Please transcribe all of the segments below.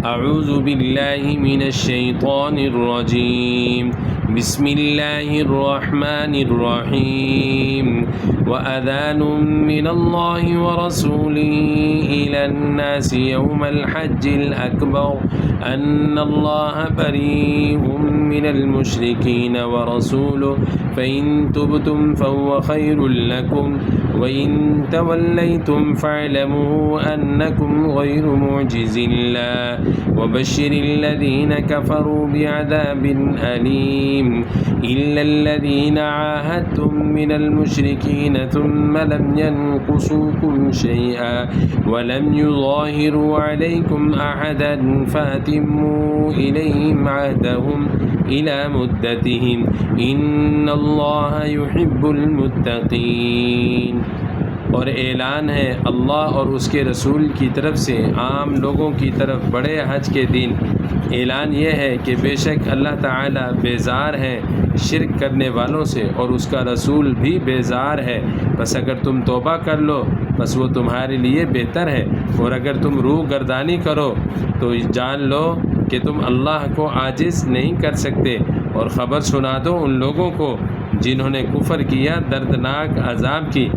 اعوذ باللہ من الشیطان الرجیم بسم اللہ الرحمن الرحیم وأذان من اللہ ورسولہ إلی الناس یوم الحج الأکبر ان اللہ بریء من المشرکین ورسولہ فإن تبتم فهو خیر لکم وإن تولیتم فاعلموا انکم غیر معجز اللہ وبشر الذین كفروا بعذاب ألیم إلا الذين عاهدتم من المشركين ثم لم ينقصوكم شيئا ولم يظاهروا عليكم أحدا فأتموا إليهم عهدهم إلى مدتهم إن الله يحب المتقين۔ اور اعلان ہے اللہ اور اس کے رسول کی طرف سے عام لوگوں کی طرف بڑے حج کے دن۔ اعلان یہ ہے کہ بے شک اللہ تعالی بیزار ہے شرک کرنے والوں سے اور اس کا رسول بھی بیزار ہے، بس اگر تم توبہ کر لو بس وہ تمہارے لیے بہتر ہے، اور اگر تم روح گردانی کرو تو جان لو کہ تم اللہ کو عاجز نہیں کر سکتے، اور خبر سنا دو ان لوگوں کو جنہوں نے کفر کیا دردناک عذاب کی،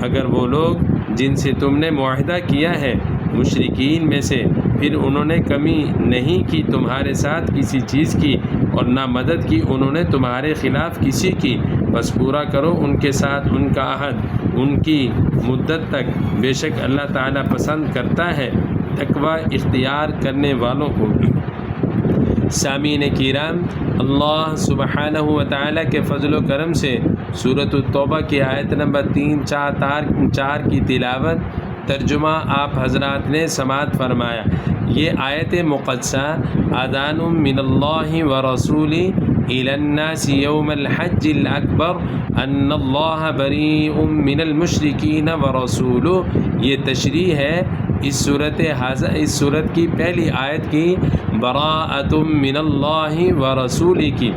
اگر وہ لوگ جن سے تم نے معاہدہ کیا ہے مشرکین میں سے پھر انہوں نے کمی نہیں کی تمہارے ساتھ کسی چیز کی اور نہ مدد کی انہوں نے تمہارے خلاف کسی کی، بس پورا کرو ان کے ساتھ ان کا عہد ان کی مدت تک، بے شک اللہ تعالیٰ پسند کرتا ہے تقوی اختیار کرنے والوں کو۔ سامعین کرام، اللہ سبحانہ و تعالیٰ کے فضل و کرم سے سورۃ التوبہ کی آیت نمبر 3-4 کی تلاوت ترجمہ آپ حضرات نے سماعت فرمایا۔ یہ آیت مقدسہ اذان من اللہ ورسولہ الی الناس یوم الحج الاکبر ان اللہ بریء من المشرکین ورسولہ، یہ تشریح ہے اس صورت کی پہلی آیت کی براءۃ من اللہ ورسولہ کی۔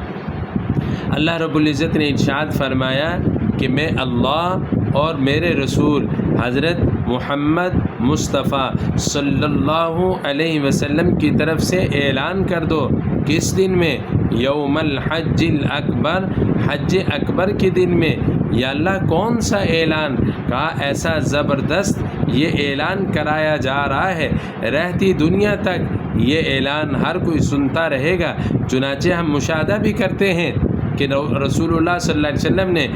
اللہ رب العزت نے ارشاد فرمایا کہ میں اللہ اور میرے رسول حضرت محمد مصطفیٰ صلی اللہ علیہ وسلم کی طرف سے اعلان کر دو۔ کس دن میں؟ یوم الحج الاکبر، حج اکبر کے دن میں۔ یا اللہ کون سا اعلان؟ کہا ایسا زبردست یہ اعلان کرایا جا رہا ہے رہتی دنیا تک یہ اعلان ہر کوئی سنتا رہے گا۔ چنانچہ ہم مشاہدہ بھی کرتے ہیں کہ رسول اللہ صلی اللہ علیہ وسلم نے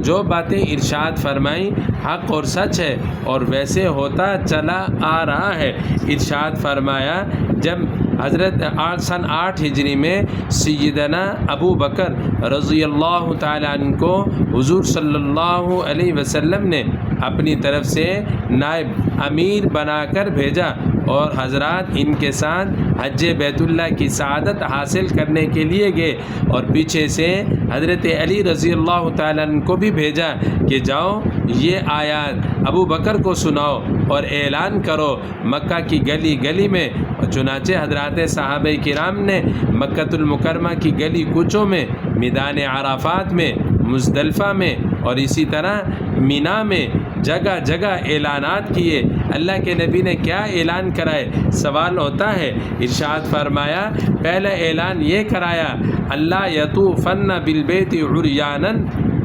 جو باتیں ارشاد فرمائیں حق اور سچ ہے اور ویسے ہوتا چلا آ رہا ہے۔ ارشاد فرمایا جب حضرت سن 8 ہجری میں سیدنا ابو بکر رضی اللہ تعالیٰ عنہ کو حضور صلی اللہ علیہ وسلم نے اپنی طرف سے نائب امیر بنا کر بھیجا، اور حضرات ان کے ساتھ حج بیت اللہ کی سعادت حاصل کرنے کے لیے گئے، اور پیچھے سے حضرت علی رضی اللہ تعالیٰ عنہ کو بھی بھیجا کہ جاؤ یہ آیات ابو بکر کو سناؤ اور اعلان کرو مکہ کی گلی گلی میں۔ اور چنانچہ حضرات صحابہ کرام نے مکۃ المکرمہ کی گلی کوچوں میں، میدان عرفات میں، مزدلفہ میں اور اسی طرح مینا میں جگہ جگہ اعلانات کیے۔ اللہ کے نبی نے کیا اعلان کرائے؟ سوال ہوتا ہے۔ ارشاد فرمایا پہلا اعلان یہ کرایا اللہ یطوفن بالبیت عریانا،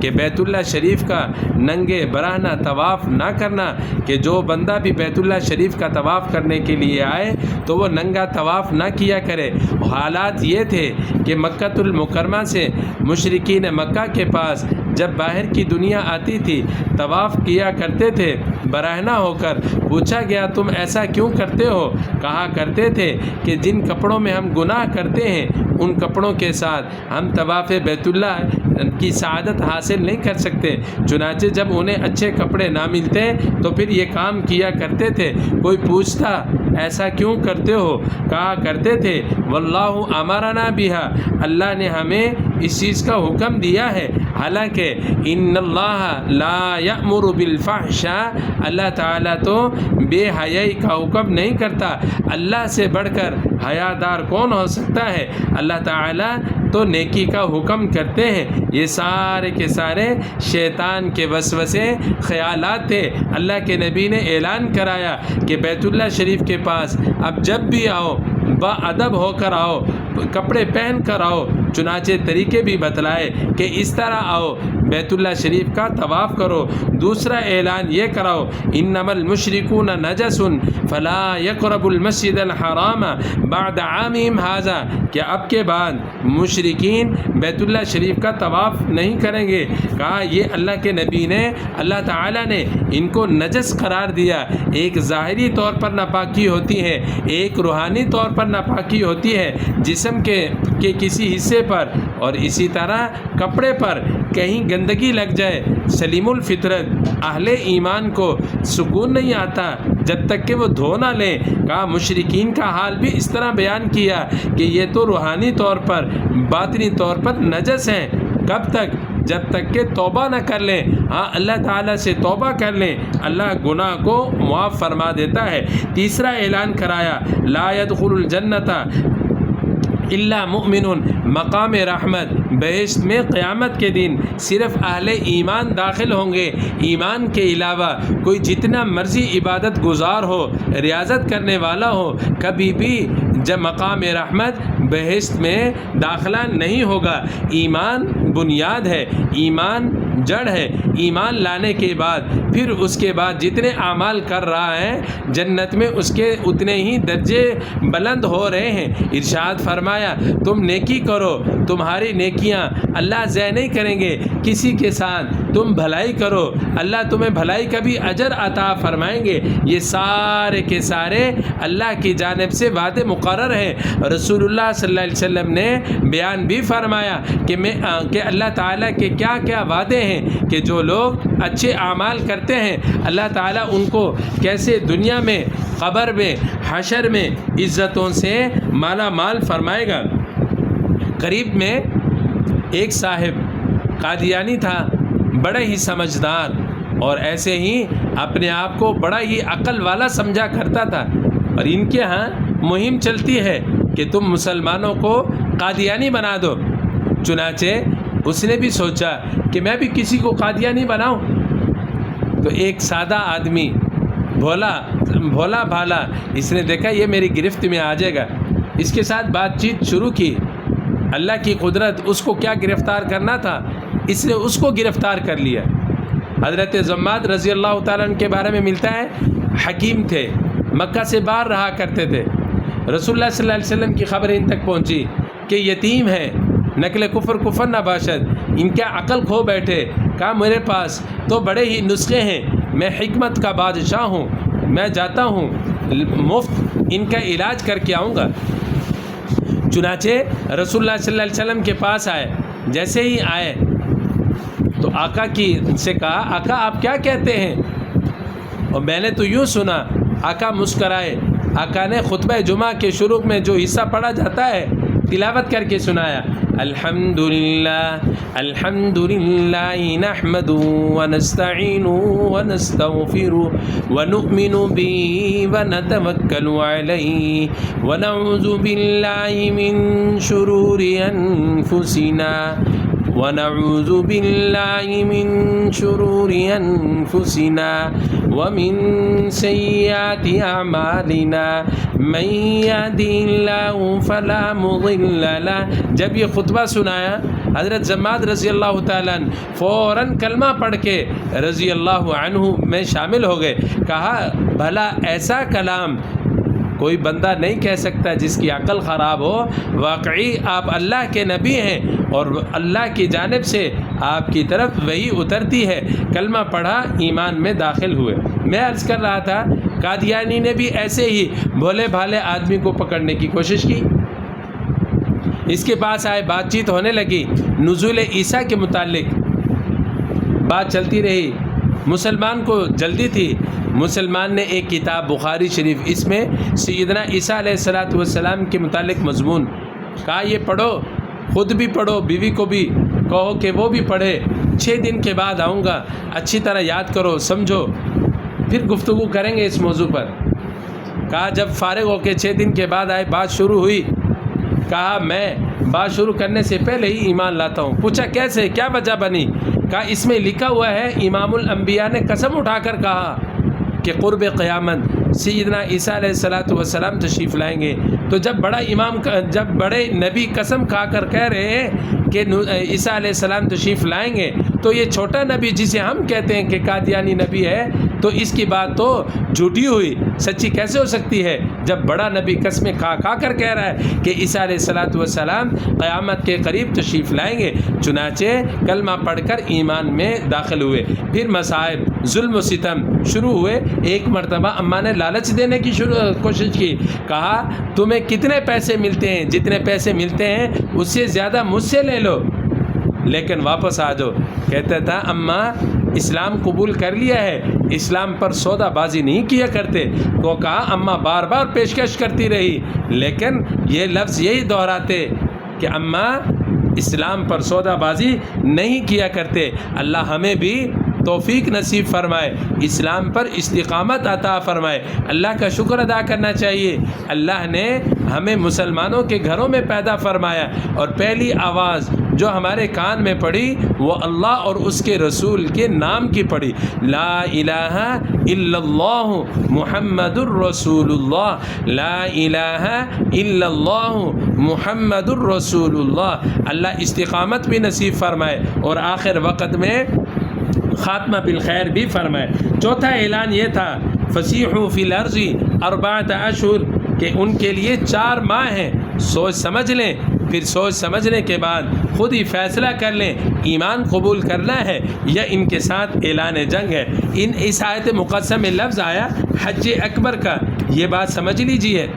کہ بیت اللہ شریف کا ننگے برہنہ طواف نہ کرنا، کہ جو بندہ بھی بیت اللہ شریف کا طواف کرنے کے لیے آئے تو وہ ننگا طواف نہ کیا کرے۔ حالات یہ تھے کہ مکۃ المکرمہ سے مشرکین مکہ کے پاس جب باہر کی دنیا آتی تھی طواف کیا کرتے تھے برہنہ ہو کر۔ پوچھا گیا تم ایسا کیوں کرتے ہو؟ کہا کرتے تھے کہ جن کپڑوں میں ہم گناہ کرتے ہیں ان کپڑوں کے ساتھ ہم طواف بیت اللہ کی سعادت حاصل نہیں کر سکتے۔ چنانچہ جب انہیں اچھے کپڑے نہ ملتے تو پھر یہ کام کیا کرتے تھے۔ کوئی پوچھتا ایسا کیوں کرتے ہو؟ کہا کرتے تھے واللہ امرنا بہا، اللہ نے ہمیں اس چیز کا حکم دیا ہے۔ حالانکہ ان اللہ لا یأمر بالفحشاء، اللہ تعالیٰ تو بے حیائی کا حکم نہیں کرتا۔ اللہ سے بڑھ کر حیادار کون ہو سکتا ہے؟ اللہ تعالیٰ تو نیکی کا حکم کرتے ہیں۔ یہ سارے کے سارے شیطان کے وسوسے خیالات تھے۔ اللہ کے نبی نے اعلان کرایا کہ بیت اللہ شریف کے پاس اب جب بھی آؤ باادب ہو کر آؤ، کپڑے پہن کر آؤ، چنانچہ طریقے بھی بتلائے کہ اس طرح آؤ، بیت اللہ شریف کا طواف کرو۔ دوسرا اعلان یہ کراؤ، انما المشرکون نجس فلا یقربوا المسجد الحرام بعد عامهم ھذا، کہ اب کے بعد مشرکین بیت اللہ شریف کا طواف نہیں کریں گے۔ کہا یہ اللہ کے نبی نے، اللہ تعالیٰ نے ان کو نجس قرار دیا۔ ایک ظاہری طور پر ناپاکی ہوتی ہے، ایک روحانی طور پر ناپاکی ہوتی ہے جسم کے کسی حصے پر، اور اسی طرح کپڑے پر کہیں گندگی لگ جائے، سلیم الفطرت اہل ایمان کو سکون نہیں آتا جب تک کہ وہ دھو نہ لیں۔ کہا مشرکین کا حال بھی اس طرح بیان کیا کہ یہ تو روحانی طور پر، باطنی طور پر نجس ہیں۔ کب تک؟ جب تک کہ توبہ نہ کر لیں۔ ہاں، اللہ تعالیٰ سے توبہ کر لیں، اللہ گناہ کو معاف فرما دیتا ہے۔ تیسرا اعلان کرایا، لا يدخل الجنت الا مؤمن، مقام رحمت، بہشت میں قیامت کے دن صرف اہل ایمان داخل ہوں گے۔ ایمان کے علاوہ کوئی جتنا مرضی عبادت گزار ہو، ریاضت کرنے والا ہو، کبھی بھی جب مقام رحمت بہشت میں داخلہ نہیں ہوگا۔ ایمان بنیاد ہے، ایمان جڑ ہے۔ ایمان لانے کے بعد پھر اس کے بعد جتنے اعمال کر رہا ہے، جنت میں اس کے اتنے ہی درجے بلند ہو رہے ہیں۔ ارشاد فرمایا، تم نیکی کرو، تمہاری نیکیاں اللہ ضائع نہیں کریں گے۔ کسی کے ساتھ تم بھلائی کرو، اللہ تمہیں بھلائی کا بھی اجر عطا فرمائیں گے۔ یہ سارے کے سارے اللہ کی جانب سے وعدے مقرر ہیں۔ رسول اللہ صلی اللہ علیہ وسلم نے بیان بھی فرمایا کہ اللہ تعالیٰ کے کیا کیا وعدے ہیں، کہ جو لوگ اچھے اعمال کرتے ہیں اللہ تعالیٰ ان کو کیسے دنیا میں، قبر میں، حشر میں عزتوں سے مالا مال فرمائے گا۔ قریب میں ایک صاحب قادیانی تھا، بڑا ہی سمجھدار، اور ایسے ہی اپنے آپ کو بڑا ہی عقل والا سمجھا کرتا تھا، اور ان کے ہاں مہم چلتی ہے کہ تم مسلمانوں کو قادیانی بنا دو۔ چنانچہ اس نے بھی سوچا کہ میں بھی کسی کو قادیانی بناؤں۔ تو ایک سادہ آدمی، بھولا بھالا، اس نے دیکھا یہ میری گرفت میں آ جائے گا، اس کے ساتھ بات چیت شروع کی۔ اللہ کی قدرت، اس کو کیا گرفتار کرنا تھا، اس نے اس کو گرفتار کر لیا۔ حضرت زماد رضی اللہ تعالیٰ عنہ کے بارے میں ملتا ہے، حکیم تھے، مکہ سے باہر رہا کرتے تھے۔ رسول اللہ صلی اللہ علیہ وسلم کی خبر ان تک پہنچی کہ یتیم ہے، نقل کفر نہ باشد، ان کا عقل کھو بیٹھے۔ کہا میرے پاس تو بڑے ہی نسخے ہیں، میں حکمت کا بادشاہ ہوں، میں جاتا ہوں مفت ان کا علاج کر کے آؤں گا۔ چنانچہ رسول اللہ صلی اللہ علیہ وسلم کے پاس آئے۔ جیسے ہی آئے تو آقا سے کہا، آقا آپ کیا کہتے ہیں؟ اور میں نے تو یوں سنا۔ آقا مسکرائے۔ آقا نے خطبہ جمعہ کے شروع میں جو حصہ پڑھا جاتا ہے تلاوت کر کے سنایا، الحمدللہ نحمده ونستعینه ونستغفره ونؤمن به ونتوکل علیہ ونعوذ باللہ من شرور انفسنا ونعوذ باللہ من شرور انفسنا ومن سیئات اعمالنا من یهده اللہ فلا مضل له۔ جب یہ خطبہ سنایا، حضرت زماد رضی اللہ تعالیٰ عنہ فوراً کلمہ پڑھ کے رضی اللہ عنہ میں شامل ہو گئے۔ کہا بھلا ایسا کلام کوئی بندہ نہیں کہہ سکتا جس کی عقل خراب ہو۔ واقعی آپ اللہ کے نبی ہیں اور اللہ کی جانب سے آپ کی طرف وحی اترتی ہے۔ کلمہ پڑھا، ایمان میں داخل ہوئے۔ میں عرض کر رہا تھا، قادیانی نے بھی ایسے ہی بھولے بھالے آدمی کو پکڑنے کی کوشش کی۔ اس کے پاس آئے، بات چیت ہونے لگی، نزول عیسیٰ کے متعلق بات چلتی رہی۔ مسلمان کو جلدی تھی۔ مسلمان نے ایک کتاب بخاری شریف، اس میں سیدنا عیسیٰ علیہ السلام کے متعلق مضمون، کہا یہ پڑھو، خود بھی پڑھو، بیوی کو بھی کہو کہ وہ بھی پڑھے، 6 دن کے بعد آؤں گا، اچھی طرح یاد کرو، سمجھو، پھر گفتگو کریں گے اس موضوع پر۔ کہا جب فارغ ہو کے 6 دن کے بعد آئے، بات شروع ہوئی۔ کہا میں بات شروع کرنے سے پہلے ہی ایمان لاتا ہوں۔ پوچھا کیسے، کیا وجہ بنی؟ کہا اس میں لکھا ہوا ہے، امام الانبیاء نے قسم اٹھا کر کہا کہ قرب قیامت سیدنا عیسیٰ علیہ السلام تشریف لائیں گے، تو جب بڑے نبی قسم کھا کر کہہ رہے ہیں کہ عیسیٰ علیہ السلام تشریف لائیں گے، تو یہ چھوٹا نبی جسے ہم کہتے ہیں کہ قادیانی نبی ہے، تو اس کی بات تو جھوٹی ہوئی، سچی کیسے ہو سکتی ہے جب بڑا نبی قسمیں کھا کر کہہ رہا ہے کہ عیسیٰ علیہ السلام قیامت کے قریب تشریف لائیں گے۔ چنانچہ کلمہ پڑھ کر ایمان میں داخل ہوئے۔ پھر مصائب، ظلم و ستم شروع ہوئے۔ ایک مرتبہ اماں نے لالچ دینے کی کوشش کی، کہا تمہیں کتنے پیسے ملتے ہیں، جتنے پیسے ملتے ہیں اس سے زیادہ مجھ سے لے لو لیکن واپس آ جاؤ۔ کہتا تھا اماں اسلام قبول کر لیا ہے، اسلام پر سودا بازی نہیں کیا کرتے۔ کو کہا اماں بار بار پیشکش کرتی رہی، لیکن یہ لفظ یہی دہراتے کہ اماں اسلام پر سودا بازی نہیں کیا کرتے۔ اللہ ہمیں بھی توفیق نصیب فرمائے، اسلام پر استقامت عطا فرمائے۔ اللہ کا شکر ادا کرنا چاہیے، اللہ نے ہمیں مسلمانوں کے گھروں میں پیدا فرمایا، اور پہلی آواز جو ہمارے کان میں پڑی وہ اللہ اور اس کے رسول کے نام کی پڑی، لا الہ الا اللہ محمد الرسول اللہ، لا الہ الا اللہ محمد الرسول اللہ۔ اللہ استقامت بھی نصیب فرمائے اور آخر وقت میں خاتمہ بالخیر بھی فرمائے۔ چوتھا اعلان یہ تھا فسیحوا فی الارض اربعۃ اشہر، کہ ان کے لیے 4 ماہ ہیں، سوچ سمجھ لیں، پھر سوچ سمجھنے کے بعد خود ہی فیصلہ کر لیں ایمان قبول کرنا ہے یا ان کے ساتھ اعلان جنگ ہے۔ اس آیت مقدسہ میں لفظ آیا حج اکبر کا، یہ بات سمجھ لیجیے۔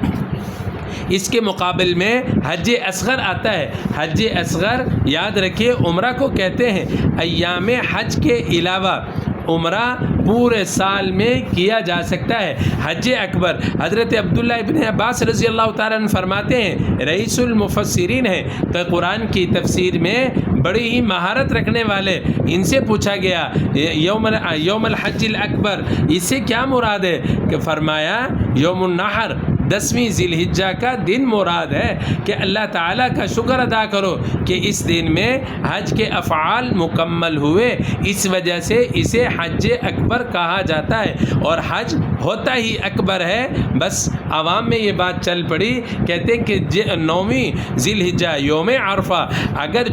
اس کے مقابل میں حج اصغر آتا ہے۔ حج اصغر یاد رکھیے عمرہ کو کہتے ہیں۔ ایام حج کے علاوہ عمرہ پورے سال میں کیا جا سکتا ہے۔ حج اکبر حضرت عبداللہ ابن عباس رضی اللہ تعالیٰ عنہ فرماتے ہیں، رئیس المفسرین ہیں کہ قرآن کی تفسیر میں بڑی ہی مہارت رکھنے والے، ان سے پوچھا گیا یوم الحج الاکبر اس سے کیا مراد ہے؟ کہ فرمایا یوم النحر، 10ویں ذی الحجہ کا دن مراد ہے، کہ اللہ تعالیٰ کا شکر ادا کرو کہ اس دن میں حج کے افعال مکمل ہوئے، اس وجہ سے اسے حج اکبر کہا جاتا ہے۔ اور حج ہوتا ہی اکبر ہے، بس عوام میں یہ بات چل پڑی، کہتے ہیں کہ 9ویں ذی الحجہ یوم عرفہ اگر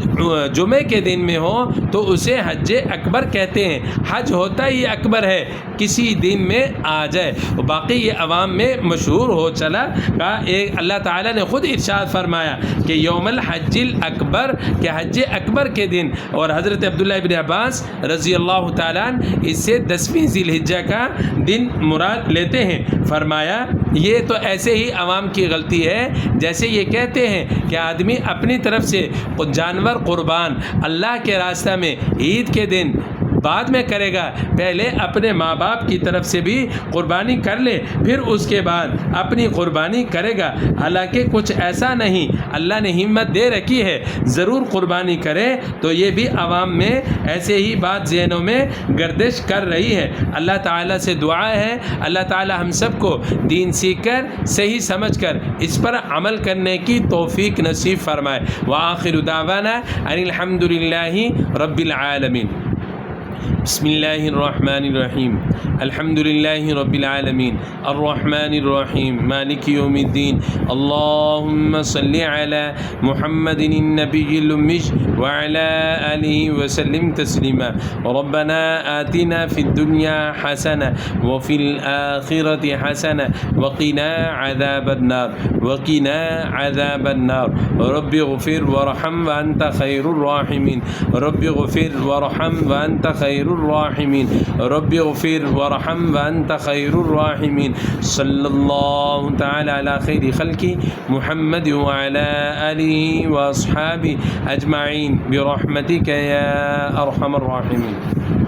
جمعے کے دن میں ہو تو اسے حج اکبر کہتے ہیں۔ حج ہوتا ہی اکبر ہے، کسی دن میں آ جائے، باقی یہ عوام میں مشہور ہو چلا کا ایک اللہ تعالیٰ نے خود ارشاد فرمایا کہ یوم الحج الاکبر، کہ حج اکبر کے دن، اور حضرت عبداللہ ابن عباس رضی اللہ تعالیٰ اس سے 10ویں ذی الحجہ کا دن مراد لیتے ہیں۔ فرمایا یہ تو ایسے ہی عوام کی غلطی ہے جیسے یہ کہتے ہیں کہ آدمی اپنی طرف سے جانور قربان اللہ کے راستہ میں عید کے دن بعد میں کرے گا، پہلے اپنے ماں باپ کی طرف سے بھی قربانی کر لے، پھر اس کے بعد اپنی قربانی کرے گا۔ حالانکہ کچھ ایسا نہیں، اللہ نے ہمت دے رکھی ہے ضرور قربانی کرے، تو یہ بھی عوام میں ایسے ہی بات ذہنوں میں گردش کر رہی ہے۔ اللہ تعالیٰ سے دعا ہے اللہ تعالیٰ ہم سب کو دین سیکھ کر صحیح سمجھ کر اس پر عمل کرنے کی توفیق نصیب فرمائے۔ وآخر دعوانا ان الحمد للہ رب العالمین۔ بسم اللہ الرحمن الرحیم، الحمد للہ رب العالمین، الرحمن الرحیم، مالک یوم الدین، اللہم صلی علی محمد النبی الأمی وعلی آلہ وسلم تسلیما۔ ربنا آتنا فی الدنیا حسنہ وفی الآخرۃ حسنہ وقنا عذاب النار وقنا عذاب النار۔ رب اغفر وارحم وانت خیر الراحمین، رب اغفر وارحم وانت خیر الراحمین، رب اغفر وارحم وانت خیر الراحمین۔ صلی اللہ تعالی علی خیر خلقی محمد وعلی آلہ واصحابہ اجمعین برحمتک یا ارحم الراحمین۔